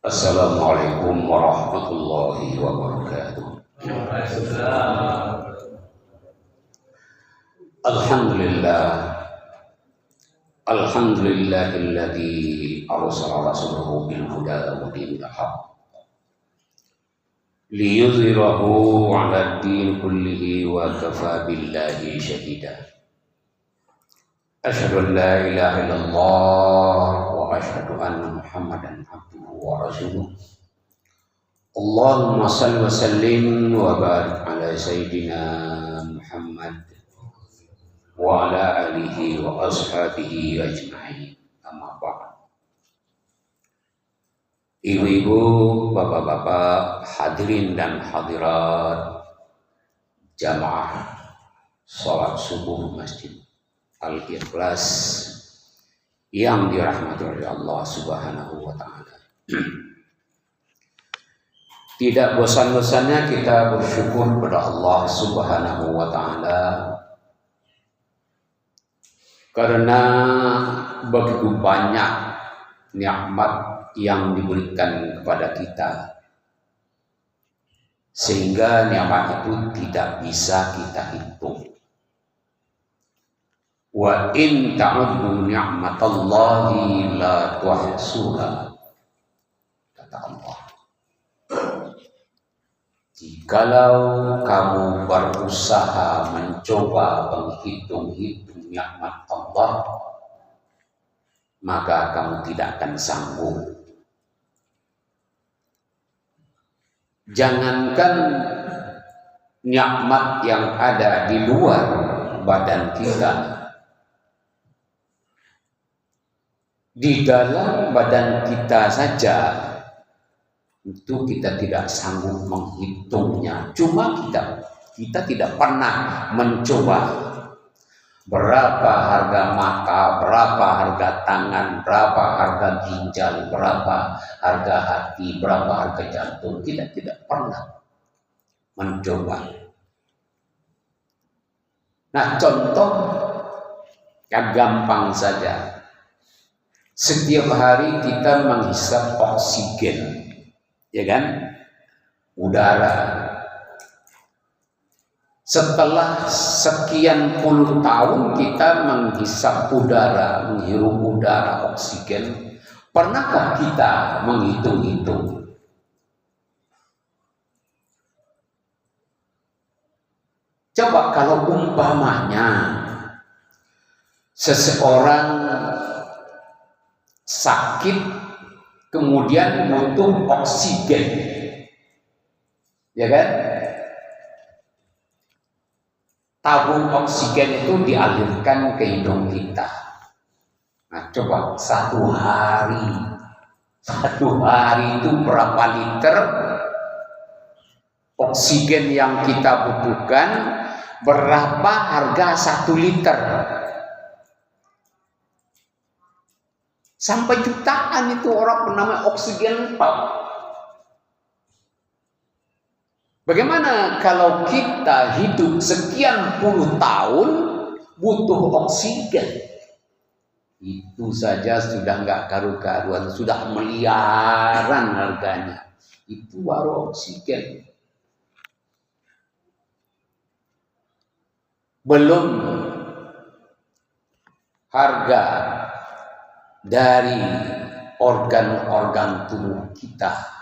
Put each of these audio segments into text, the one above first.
Assalamualaikum warahmatullahi wabarakatuh. Alhamdulillah, alhamdulillahilladzi arsala rasulahu bil huda wa dinil haqq liyudhhirahu 'ala ad-din kullihi wa kafa billahi shahida. Asyhadu an la ilaha illallah wa asyhadu anna Muhammadan abduhu wa rasuluh. Allahumma shalli wa sallim wa barik ala sayyidina Muhammad wa ala alihi wa ashabihi ajma'in. Amma ba'd. Ibu-ibu, bapak-bapak, hadirin dan hadirat jamaah salat subuh Masjid Al-Ikhlas yang dirahmati oleh Allah Subhanahu wa taala. Tidak bosan-bosannya kita bersyukur kepada Allah Subhanahu wa taala karena begitu banyak nikmat yang diberikan kepada kita, sehingga nikmat itu tidak bisa kita hitung. Wa in ta'uddu ni'matallahi la tuhsuha, kata Allah. Jikalau kamu berusaha mencoba menghitung-hitung nikmat Allah, maka kamu tidak akan sanggup. Jangankan nikmat yang ada di luar badan kita, di dalam badan kita saja itu kita tidak sanggup menghitungnya. Cuma kita tidak pernah mencoba. Berapa harga mata, berapa harga tangan, berapa harga ginjal, berapa harga hati, berapa harga jantung. Kita tidak pernah mencoba. Nah, contoh yang gampang saja. Setiap hari kita menghisap oksigen, ya kan? Udara. Setelah sekian puluh tahun kita menghisap udara, menghirup udara, oksigen, pernahkah kita menghitung-hitung? Coba kalau umpamanya seseorang sakit kemudian butuh oksigen, ya kan? Tabung oksigen itu dialirkan ke hidung kita. Nah, coba satu hari itu berapa liter oksigen yang kita butuhkan, berapa harga 1 liter? Sampai jutaan itu orang bernama oksigen. Bagaimana kalau kita hidup sekian puluh tahun butuh oksigen? Itu saja sudah nggak karu-karuan, sudah miliaran harganya. Itu baru oksigen. Belum harga dari organ-organ tubuh kita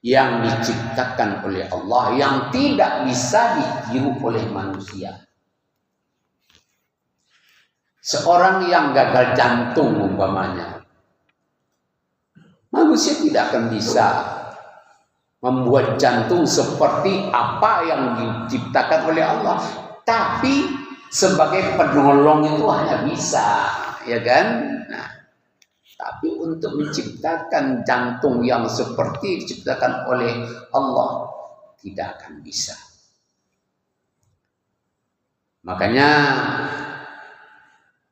yang diciptakan oleh Allah, yang tidak bisa ditiru oleh manusia. Seorang yang gagal jantung umpamanya, manusia tidak akan bisa membuat jantung seperti apa yang diciptakan oleh Allah. Tapi sebagai penolong itu hanya bisa, ya kan? Nah, tapi untuk menciptakan jantung yang seperti diciptakan oleh Allah tidak akan bisa. Makanya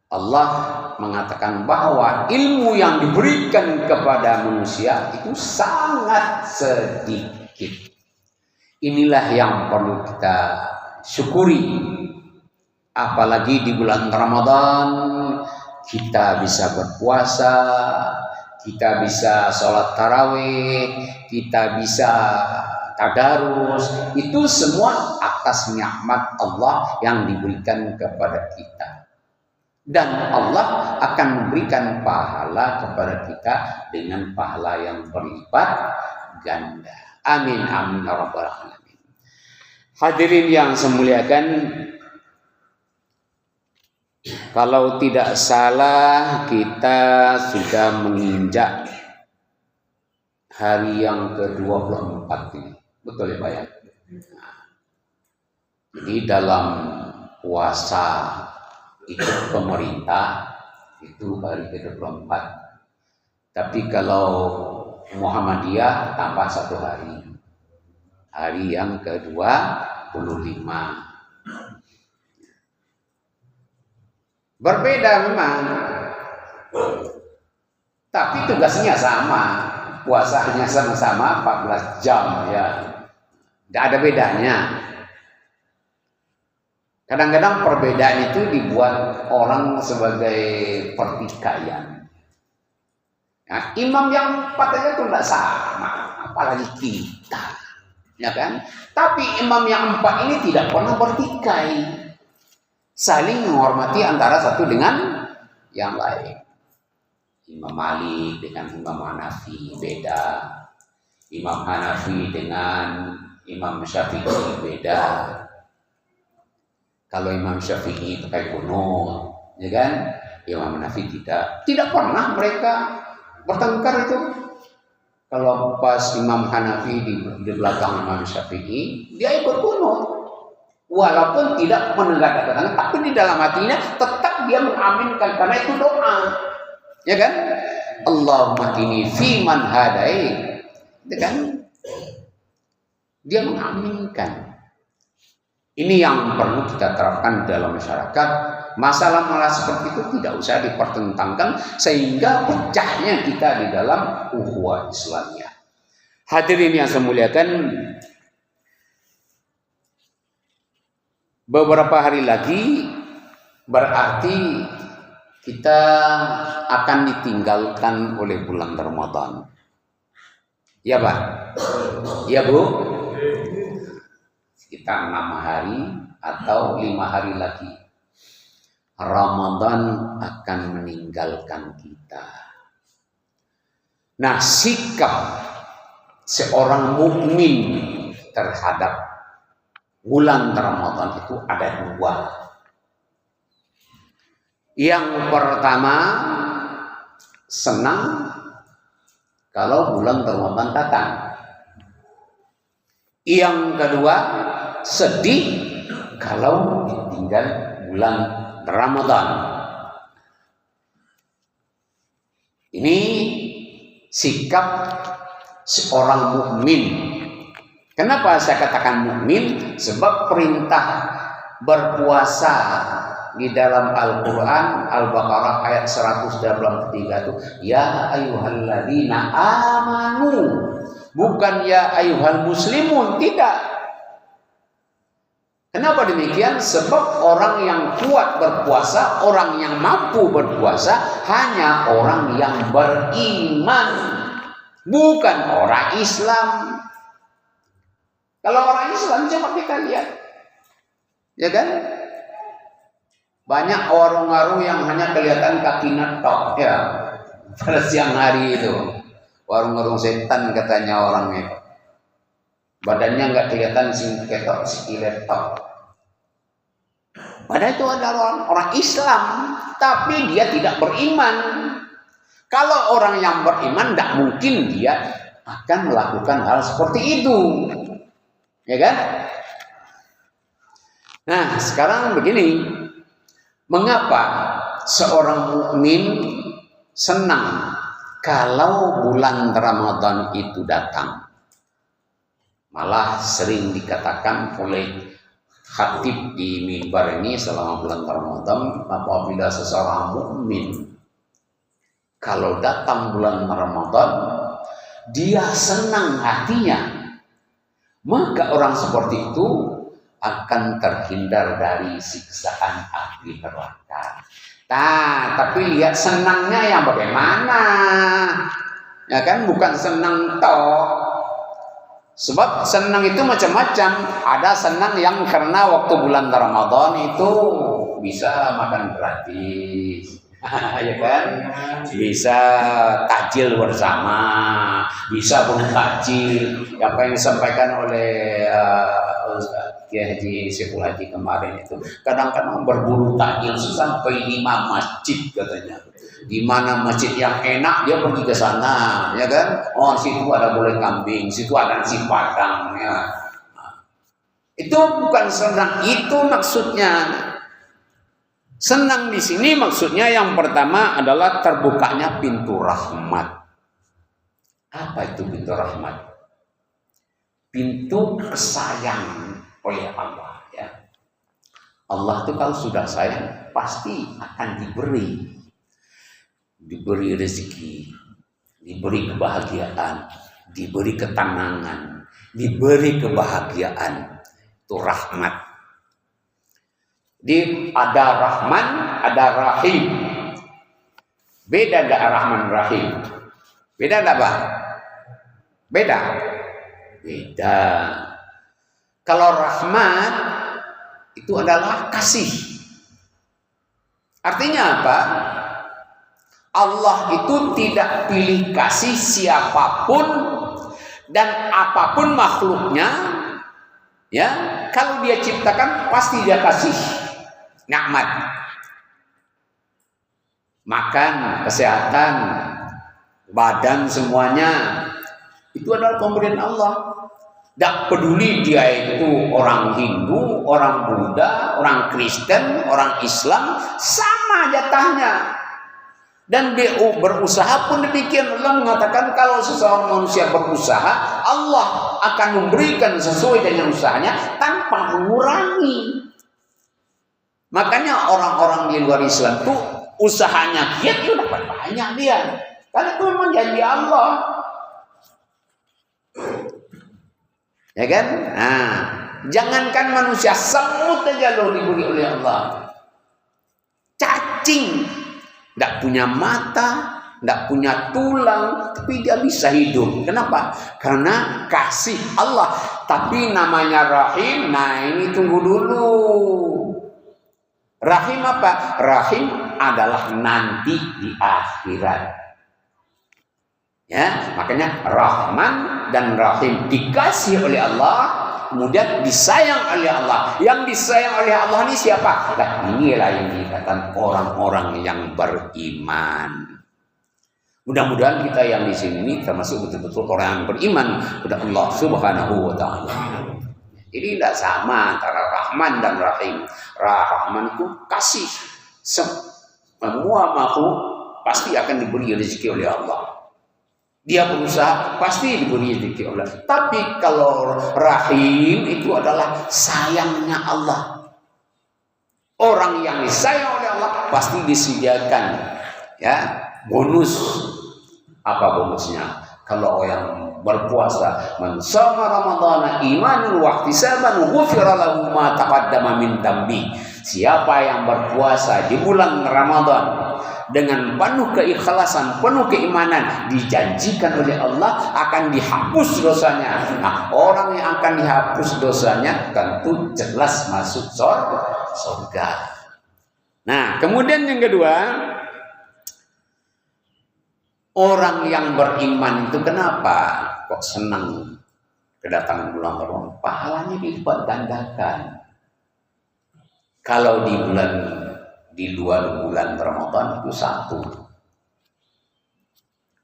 Allah mengatakan bahwa ilmu yang diberikan kepada manusia itu sangat sedikit. Inilah yang perlu kita syukuri. Apalagi di bulan Ramadan kita bisa berpuasa, kita bisa sholat tarawih, kita bisa tadarus. Itu semua atas nikmat Allah yang diberikan kepada kita. Dan Allah akan memberikan pahala kepada kita dengan pahala yang berlipat ganda. Amin amin ya rabbal alamin. Hadirin yang saya muliakan, kalau tidak salah kita sudah menginjak hari yang ke-24 ini. Betul ya Pak ya? Jadi dalam puasa itu pemerintah itu hari ke-24. Tapi kalau Muhammadiyah tambah 1 hari. Hari yang ke-25. Berbeda memang, tapi tugasnya sama, puasanya sama-sama 14 jam ya, tidak ada bedanya. Kadang-kadang perbedaan itu dibuat orang sebagai pertikaian. Nah, imam yang 4 aja itu tidak sama, apalagi kita, ya kan? Tapi imam yang 4 ini tidak pernah bertikai. Saling menghormati antara satu dengan yang lain. Imam Malik dengan Imam Hanafi beda. Imam Hanafi dengan Imam Syafi'i beda. Kalau Imam Syafi'i pakai kunut, ya kan? Imam Hanafi tidak. Tidak pernah mereka bertengkar itu. Kalau pas Imam Hanafi di belakang Imam Syafi'i, dia ikut kunut. Walaupun tidak menegakkan tangan, tapi di dalam hatinya tetap dia mengaminkan karena itu doa, ya kan? Allahumma ini fiman hadai, ya kan? Dia mengaminkan. Ini yang perlu kita terapkan dalam masyarakat. Masalah-masalah seperti itu tidak usah dipertentangkan sehingga pecahnya kita di dalam ukhuwah Islamiyah. Hadirin yang saya muliakan, beberapa hari lagi berarti kita akan ditinggalkan oleh bulan Ramadan. Ya Pak? Ya Bu? Sekitar 6 hari atau 5 hari lagi Ramadan akan meninggalkan kita. Nah, sikap seorang mukmin terhadap bulan Ramadan itu ada 2. Yang pertama, senang kalau bulan Ramadan datang. Yang kedua, sedih kalau ditinggal bulan Ramadan. Ini sikap seorang mukmin. Kenapa saya katakan mukmin? Sebab perintah berpuasa di dalam Al-Quran Al-Baqarah ayat 183 itu ya ayyuhalladzina amanu, bukan ya ayyuhal muslimun, tidak. Kenapa demikian? Sebab orang yang kuat berpuasa, orang yang mampu berpuasa hanya orang yang beriman, bukan orang Islam. Kalau orang Islam coba kita lihat, ya kan? Banyak warung-warung yang hanya kelihatan kakinya tok, ya. Pada siang hari itu, warung-warung setan katanya orangnya. Badannya nggak kelihatan ketok sekilet tok. Padahal itu adalah orang Islam, tapi dia tidak beriman. Kalau orang yang beriman, tidak mungkin dia akan melakukan hal seperti itu. Ya kan? Nah, sekarang begini, mengapa seorang mukmin senang kalau bulan Ramadan itu datang? Malah sering dikatakan oleh khatib di mimbar ini selama bulan Ramadan, apabila seseorang mukmin kalau datang bulan Ramadan dia senang hatinya, maka orang seperti itu akan terhindar dari siksaan api neraka. Nah, tapi lihat senangnya yang bagaimana? Ya kan, bukan senang toh. Sebab senang itu macam-macam. Ada senang yang karena waktu bulan Ramadan itu bisa makan gratis. Ya kan? Bisa takjil bersama, bisa bertakjil. Apa yang disampaikan oleh Kiai Haji Syekhul Haji kemarin itu, kadang-kadang berburu takjil sampai 5 masjid katanya. Di mana masjid yang enak dia pergi ke sana, ya kan? Oh, situ ada boleh kambing, situ ada nasi padang, ya. Itu bukan senang, itu maksudnya. Senang di sini maksudnya yang pertama adalah terbukanya pintu rahmat. Apa itu pintu rahmat? Pintu kesayang oleh Allah, ya. Allah itu kalau sudah sayang pasti akan diberi rezeki, diberi kebahagiaan, diberi ketenangan, diberi kebahagiaan. Itu rahmat. Ada Rahman, ada Rahim. Beda enggak Rahman Rahim? Beda enggak, Pak? Beda. Beda. Kalau Rahman itu adalah kasih. Artinya apa? Allah itu tidak pilih kasih siapapun dan apapun makhluknya. Ya, kalau dia ciptakan pasti dia kasih nikmat. Makan, kesehatan, badan semuanya itu adalah pemberian Allah. Tidak peduli dia itu orang Hindu, orang Buddha, orang Kristen, orang Islam, sama jatahnya. Dan berusaha pun demikian. Allah mengatakan kalau seseorang manusia berusaha, Allah akan memberikan sesuai dengan usahanya tanpa mengurangi. Makanya orang-orang di luar Islam itu usahanya giat, dia dapat banyak dia. Karena itu memang janji Allah. Ya kan? Nah, jangankan manusia, semut aja loh diberi oleh Allah. Cacing, tidak punya mata, tidak punya tulang, tapi dia bisa hidup. Kenapa? Karena kasih Allah. Tapi namanya Rahim, nah ini tunggu dulu. Rahim apa? Rahim adalah nanti di akhirat. Ya, makanya Rahman dan Rahim dikasih oleh Allah, kemudian disayang oleh Allah. Yang disayang oleh Allah ini siapa? Nah, inilah yang dikatakan orang-orang yang beriman. Mudah-mudahan kita yang di sini ini termasuk betul-betul orang yang beriman kepada Allah Subhanahu wa taala. Jadi tidak sama antara Rahman dan Rahim. Rahman itu kasih, semua makhluk pasti akan diberi rezeki oleh Allah. Dia berusaha pasti diberi rezeki oleh Allah. Tapi kalau Rahim itu adalah sayangnya Allah. Orang yang disayang oleh Allah pasti disediakan ya bonus. Apa bonusnya? Kalau yang berpuasa, man shoma ramadhana imanan wa ihtisaban ghufira lahu ma taqaddama min dambi. Siapa yang berpuasa di bulan Ramadan dengan penuh keikhlasan, penuh keimanan, dijanjikan oleh Allah akan dihapus dosanya. Nah, orang yang akan dihapus dosanya tentu jelas masuk surga. Nah, kemudian yang kedua, orang yang beriman itu kenapa kok senang kedatangan bulan Ramadan? Pahalanya dilipat gandakan. Kalau di luar bulan Ramadan itu 1.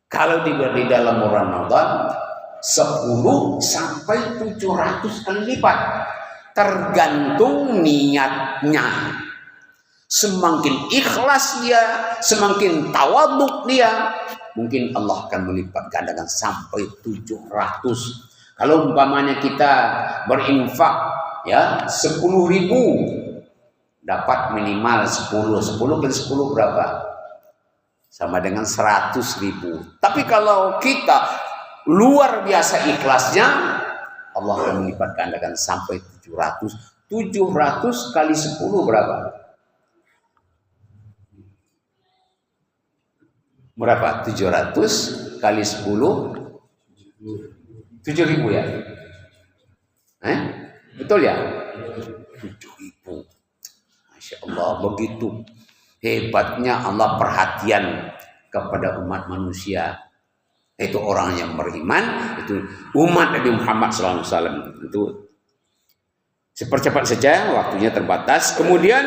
Kalau di dalam Ramadan 10 sampai 700 kali lipat. Tergantung niatnya. Semakin ikhlas dia, semakin tawaduk dia, mungkin Allah akan melipat gandakan sampai 700. Kalau umpamanya kita berinfak ya 10.000, dapat minimal 10 kali 10 berapa? Sama dengan 100.000. Tapi kalau kita luar biasa ikhlasnya, Allah akan melipat gandakan sampai 700. 700 kali 10 berapa? Berapa? 700 kali 10 7.000 ya? Betul ya? 7.000. Masya Allah, begitu hebatnya Allah perhatian kepada umat manusia. Itu orang yang beriman, itu umat Nabi Muhammad SAW. Itu sepercepat saja, waktunya terbatas. Kemudian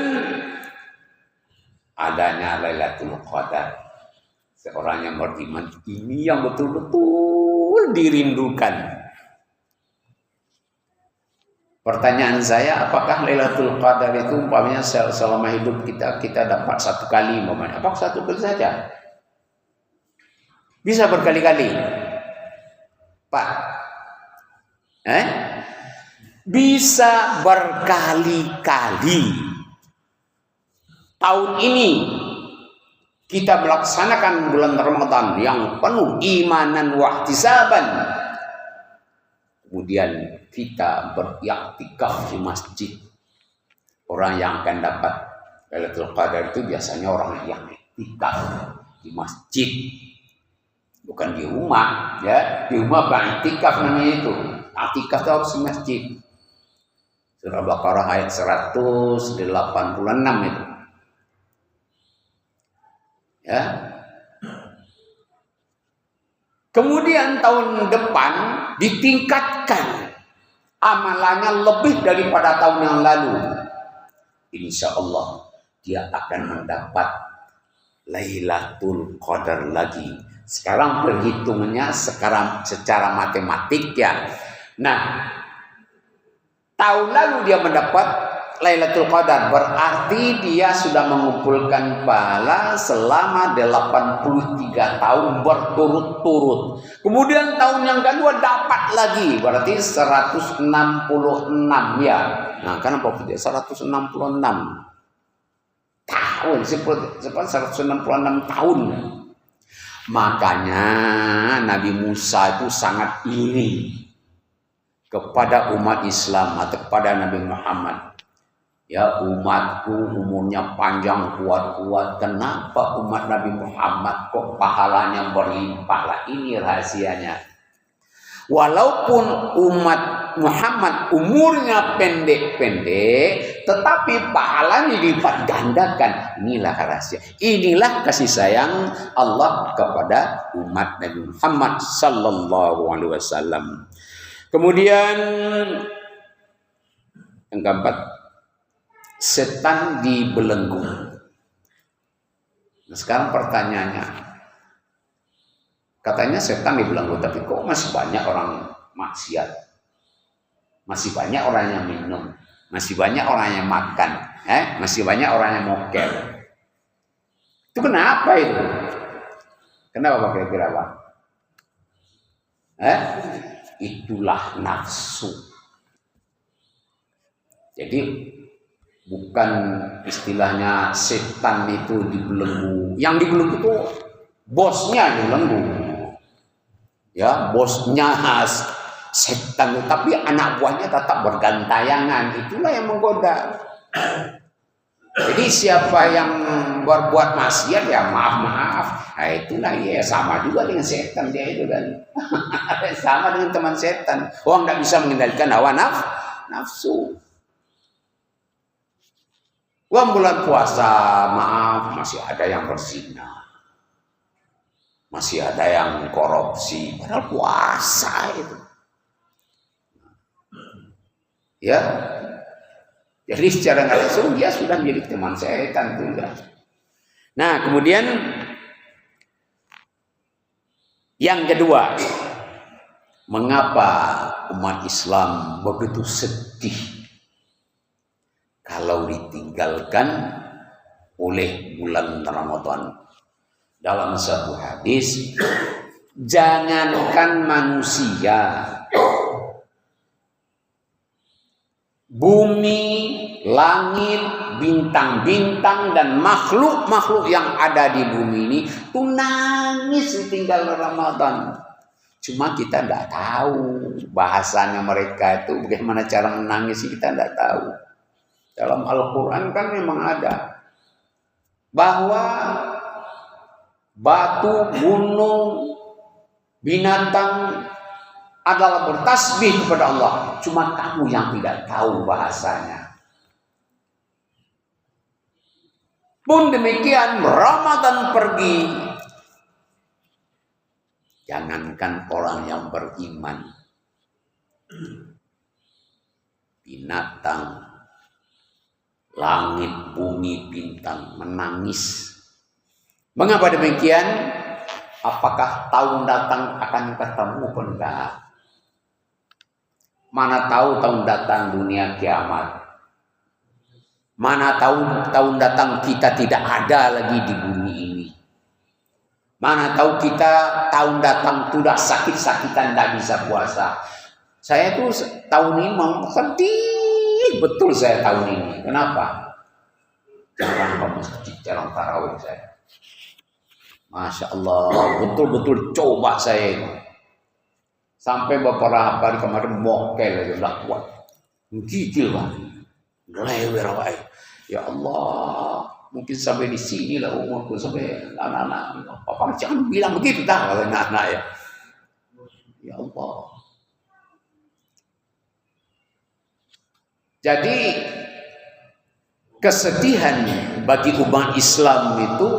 adanya Lailatul Qadar. Seorang yang beriman ini yang betul-betul dirindukan. Pertanyaan saya, apakah Lailatul Qadar itu umpamanya selama hidup kita dapat satu kali umpamanya? Apakah satu kali saja? Bisa berkali-kali, Pak? Bisa berkali-kali. Tahun ini kita melaksanakan bulan Ramadan yang penuh imanan wa ihtisaban. Kemudian kita beriktikaf di masjid. Orang yang akan dapat Lailatul Qadar itu biasanya orang yang iktikaf di masjid. Bukan di rumah, ya. Di rumah beriktikaf namanya itu. Iktikaf itu harus di masjid. Surah Baqarah ayat 186 itu. Ya. Kemudian tahun depan ditingkatkan amalannya lebih daripada tahun yang lalu. Insya Allah dia akan mendapat Lailatul Qadar lagi. Sekarang perhitungannya secara matematik ya. Nah, tahun lalu dia mendapat Lailatul Qadar, berarti dia sudah mengumpulkan pahala selama 83 tahun berturut-turut. Kemudian tahun yang kedua dapat lagi, berarti 166 ya. Nah, kenapa tidak 166 tahun? 166 tahun. Makanya Nabi Musa itu sangat iri kepada umat Islam atau kepada Nabi Muhammad. Ya, umatku umurnya panjang, kuat-kuat. Kenapa umat Nabi Muhammad kok pahalanya berlimpah? Lah, ini rahasianya. Walaupun umat Muhammad umurnya pendek-pendek, tetapi pahalanya dilipat gandakan. Inilah rahasia. Inilah kasih sayang Allah kepada umat Nabi Muhammad sallallahu alaihi wasallam. Kemudian yang keempat, setan dibelenggu. Nah, sekarang pertanyaannya, katanya setan dibelenggu, tapi kok masih banyak orang maksiat, masih banyak orang yang minum, masih banyak orang yang makan, masih banyak orang yang mokel. Itu kenapa itu? Kenapa kira-kira, Pak? Itulah nafsu. Jadi bukan istilahnya setan itu dibelenggu. Yang dibelenggu itu bosnya dibelenggu. Ya, bosnya setan, tapi anak buahnya tetap bergantayangan. Itulah yang menggoda. Jadi siapa yang berbuat maksiat ya maaf. Nah, itulah ya sama juga dengan setan dia itu kan. Sama dengan teman setan. Orang tidak bisa mengendalikan hawa nafsu. Wah, bulan puasa, maaf, masih ada yang berzina, masih ada yang korupsi, padahal puasa itu. Ya, jadi secara nggak langsung dia sudah menjadi teman setan juga. Nah, kemudian yang kedua, mengapa umat Islam begitu sedih kalau ditinggalkan oleh bulan Ramadan? Dalam satu hadis, jangankan manusia, bumi, langit, bintang-bintang dan makhluk-makhluk yang ada di bumi ini tuh nangis ditinggal Ramadan. Cuma kita tidak tahu bahasanya mereka itu bagaimana cara menangis, kita tidak tahu. Dalam Al-Quran kan memang ada bahwa batu, gunung, binatang adalah bertasbih kepada Allah. Cuma kamu yang tidak tahu bahasanya. Pun demikian, Ramadan pergi. Jangankan orang yang beriman, binatang, langit, bumi, bintang menangis. Mengapa demikian? Apakah tahun datang akan ketemu pun enggak? Mana tahu tahun datang dunia kiamat. Mana tahu tahun datang kita tidak ada lagi di bumi ini. Mana tahu kita tahun datang sudah sakit-sakitan, tidak bisa puasa. Saya tuh tahun ini mau sedih betul saya tahun ini. Kenapa? Jarang ke masjid, jarang tarawih saya. Masya Allah, betul-betul coba saya. Sampai beberapa hari kemarin mokel aja, udah kuat. Gigil banget. Lewer wae. Ya Allah, mungkin sampai di sini lah umurku, sampai anak-anak. Papa jangan bilang begitu dah kalau anak-anak ya. Ya Allah. Jadi kesedihan bagi umat Islam itu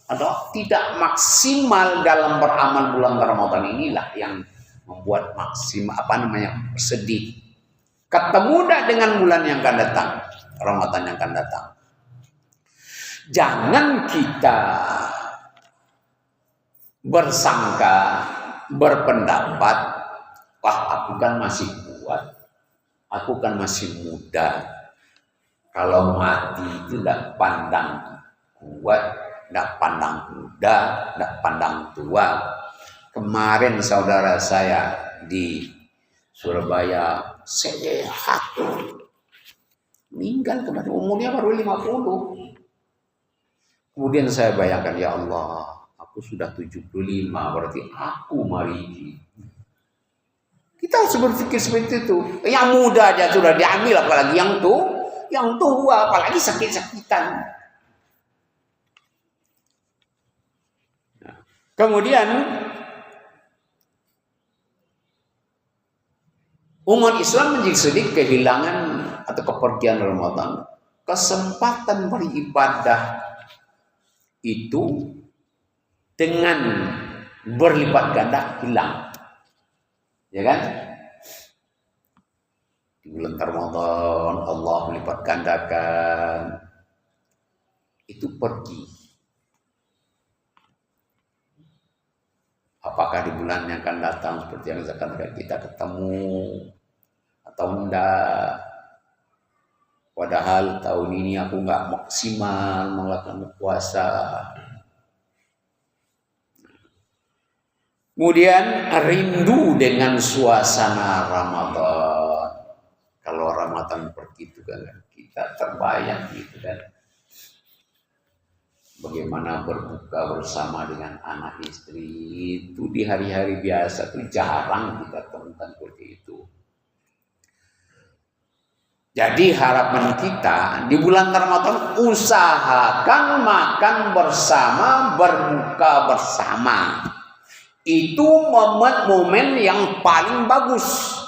adalah tidak maksimal dalam beramal bulan Ramadan inilah yang membuat maksimal sedih. Ketemu dah dengan bulan yang akan datang, Ramadan yang akan datang. Jangan kita bersangka, berpendapat, wah aku kan masih kuat, aku kan masih muda. Kalau mati itu tidak pandang kuat, tidak pandang muda, tidak pandang tua. Kemarin saudara saya di Surabaya sehat, meninggal kemarin, umurnya baru 50. Kemudian saya bayangkan, ya Allah, aku sudah 75, berarti aku mariji. Kita harus berpikir seperti itu. Yang muda aja sudah diambil, apalagi yang tua, apalagi sakit-sakitan. Nah, kemudian umat Islam menjadi sedih kehilangan atau kepergian Ramadan. Kesempatan beribadah itu dengan berlipat ganda hilang. Ya kan? Di bulan Ramadan Allah melipat gandakan. Itu pergi. Apakah di bulan yang akan datang seperti yang akan kita ketemu atau enggak? Padahal tahun ini aku nggak maksimal melakukan puasa. Kemudian rindu dengan suasana Ramadan. Kalau Ramadan pergi itu kan kita terbayang gitu kan. Bagaimana berbuka bersama dengan anak istri itu di hari-hari biasa itu jarang kita temukan seperti itu. Jadi harapan kita di bulan Ramadan usahakan makan bersama, berbuka bersama. Itu momen-momen yang paling bagus.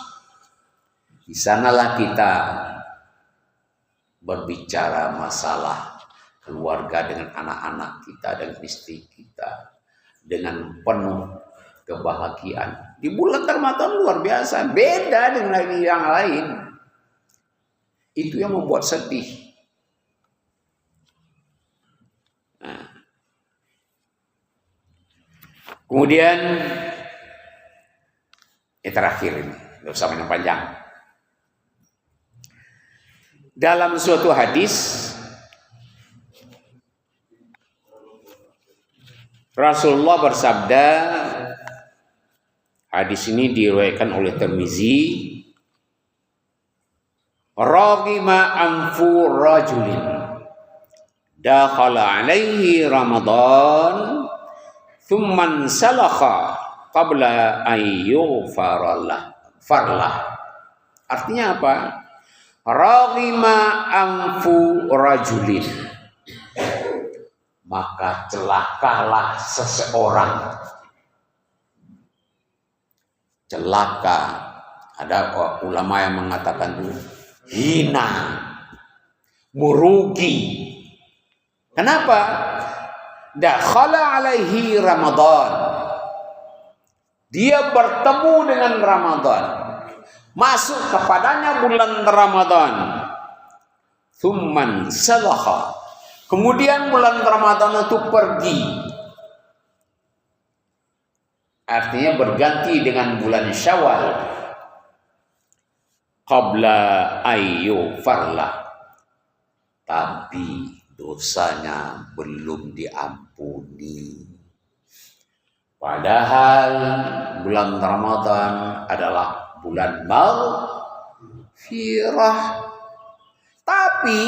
Di sanalah kita berbicara masalah keluarga dengan anak-anak kita dan istri kita dengan penuh kebahagiaan. Di bulan Ramadan luar biasa, beda dengan yang lain. Itu yang membuat sedih. Nah. Kemudian terakhir ini, tidak usah panjang. Dalam suatu hadis Rasulullah bersabda, hadis ini diriwayatkan oleh Tirmizi, Ragima anfu rajulin dakhala alaihi Ramadan thumman salakha qabla ayyu farlah. Artinya apa? Raghima anfu rajulin, maka celakalah seseorang. Celaka, ada ulama yang mengatakan itu hina, merugi. Kenapa? Dakhala alaihi Ramadan, dia bertemu dengan Ramadan, masuk kepadanya bulan Ramadan. Thumman salaha, kemudian bulan Ramadan itu pergi. Artinya berganti dengan bulan Syawal. Qabla ayyu farla, tapi dosanya belum diampuni. Padahal bulan Ramadan adalah bulan maghfirah. Tapi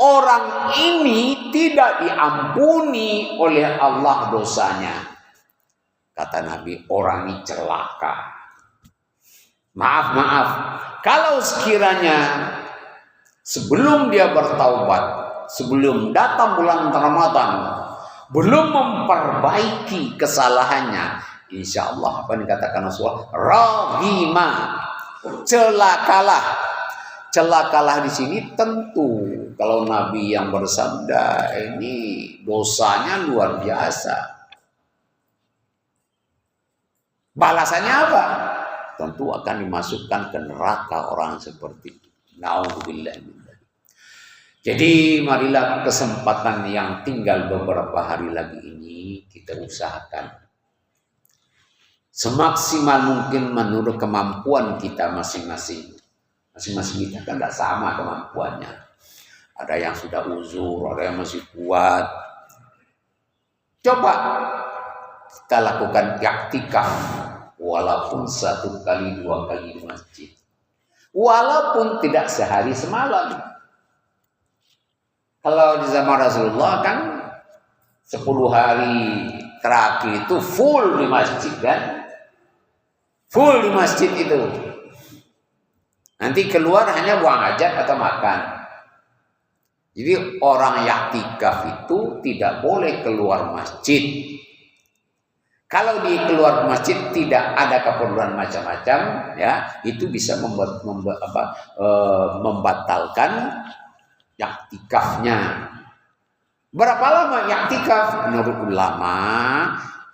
orang ini tidak diampuni oleh Allah dosanya. Kata Nabi, orang ini celaka. Maaf, kalau sekiranya sebelum dia bertaubat, sebelum datang bulan Ramadan, belum memperbaiki kesalahannya, insya Allah apa yang dikatakan Rasulullah, rahima, celakalah. Celakalah di sini tentu kalau Nabi yang bersabda ini dosanya luar biasa. Balasannya apa? Tentu akan dimasukkan ke neraka orang seperti itu. Na'udzubillah. Jadi marilah kesempatan yang tinggal beberapa hari lagi ini kita usahakan semaksimal mungkin menurut kemampuan kita masing-masing. Masing-masing kita kan tidak sama kemampuannya. Ada yang sudah uzur, ada yang masih kuat. Coba kita lakukan iktikaf, walaupun 1 kali 2 kali di masjid, walaupun tidak sehari semalam. Kalau di zaman Rasulullah kan 10 hari terakhir itu full di masjid kan, full di masjid itu. Nanti keluar hanya buang hajat atau makan. Jadi orang iktikaf itu tidak boleh keluar masjid. Kalau di keluar masjid tidak ada keperluan macam-macam, ya itu bisa membatalkan iktikafnya. Berapa lama iktikaf? Menurut ulama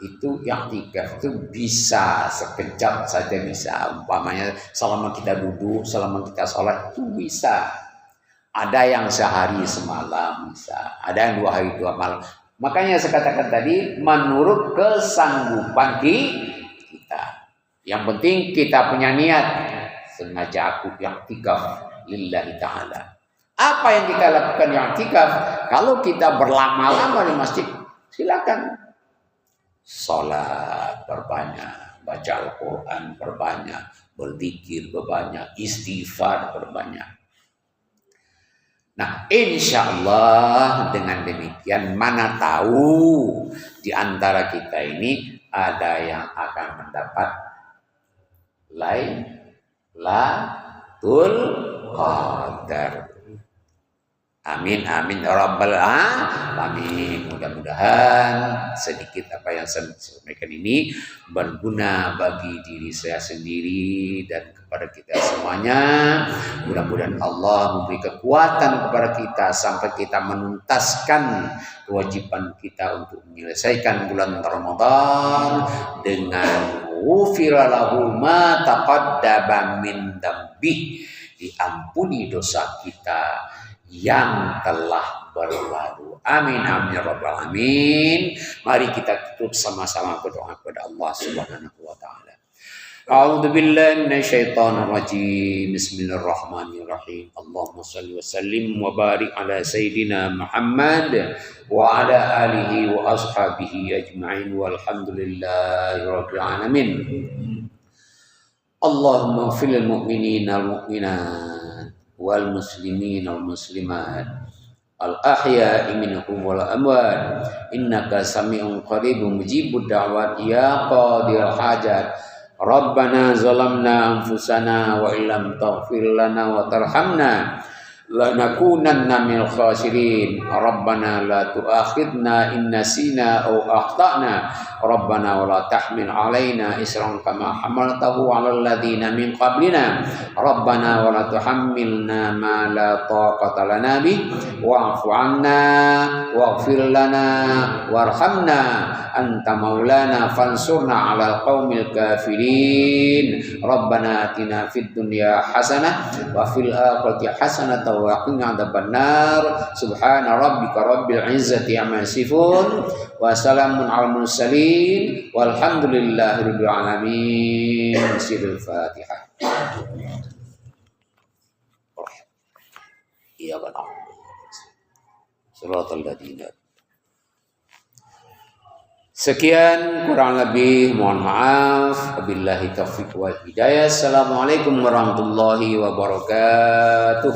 itu iktikaf itu bisa sekejap saja bisa. Umpamanya selama kita duduk, selama kita sholat itu bisa. Ada yang sehari semalam bisa, ada yang 2 hari 2 malam. Makanya saya katakan tadi, menurut kesanggupan kita. Yang penting kita punya niat. Sengaja aku iktikaf lillahi ta'ala. Apa yang kita lakukan iktikaf? Kalau kita berlama-lama di masjid, silakan. Salat berbanyak, baca Al-Quran berbanyak, berzikir berbanyak, istighfar berbanyak. Nah, insya Allah dengan demikian, mana tahu di antara kita ini ada yang akan mendapat Lailatul Qadar. Amin, amin, ya rabbal alamin. Mudah-mudahan sedikit apa yang saya sampaikan ini berguna bagi diri saya sendiri dan kepada kita semuanya. Mudah-mudahan Allah memberi kekuatan kepada kita sampai kita menuntaskan kewajiban kita untuk menyelesaikan bulan Ramadan dengan ghufira lahu ma taqaddama min dzambi, diampuni dosa kita yang telah berlalu. Amin, amin, ya rabbal alamin. Mari kita tutup sama-sama berdoa kepada Allah Subhanahu wa taala. A'udzu billahi minasyaitonir rajim. Bismillahirrahmanirrahim. Allahumma shalli wa sallim wa barik ala sayidina Muhammad wa ala alihi wa ashabihi ajma'in walhamdulillahi rabbil alamin. Allahumma ighfir lil mu'minina wal mu'minat wal muslimin wal muslimat al ahya'i minhum wal amwat innaka sami'un qaribun mujibud da'wat ya qadir hajat Rabbana zalamna anfusana wa illam taghfir lana wa tarhamna lanakunanna minal khasirin. Rabbana la tu'akhidna in nasina aw akhtana. Rabbana wa la tahmil alaina isran kama hamaltahu 'alal ladzina min qablina. Rabbana wa la tuhammilna ma la taqata lana bih wa'fu 'anna waghfir lana warhamna anta maulana fansurna 'alal qaumil kafirin. Rabbana atina fid dunya hasanah wa fil akhirati hasanah wa qina adzabannar. Subhana rabbika rabbil izzati amma yasifun wa salamun alal mursalin walhamdulillahi rabbil alamin. Sirul Fatihah. Iya benar. Shiratal ladzina. Sekian, kurang lebih mohon maaf. Wabillahi taufiq wal hidayah. Assalamualaikum warahmatullahi wabarakatuh.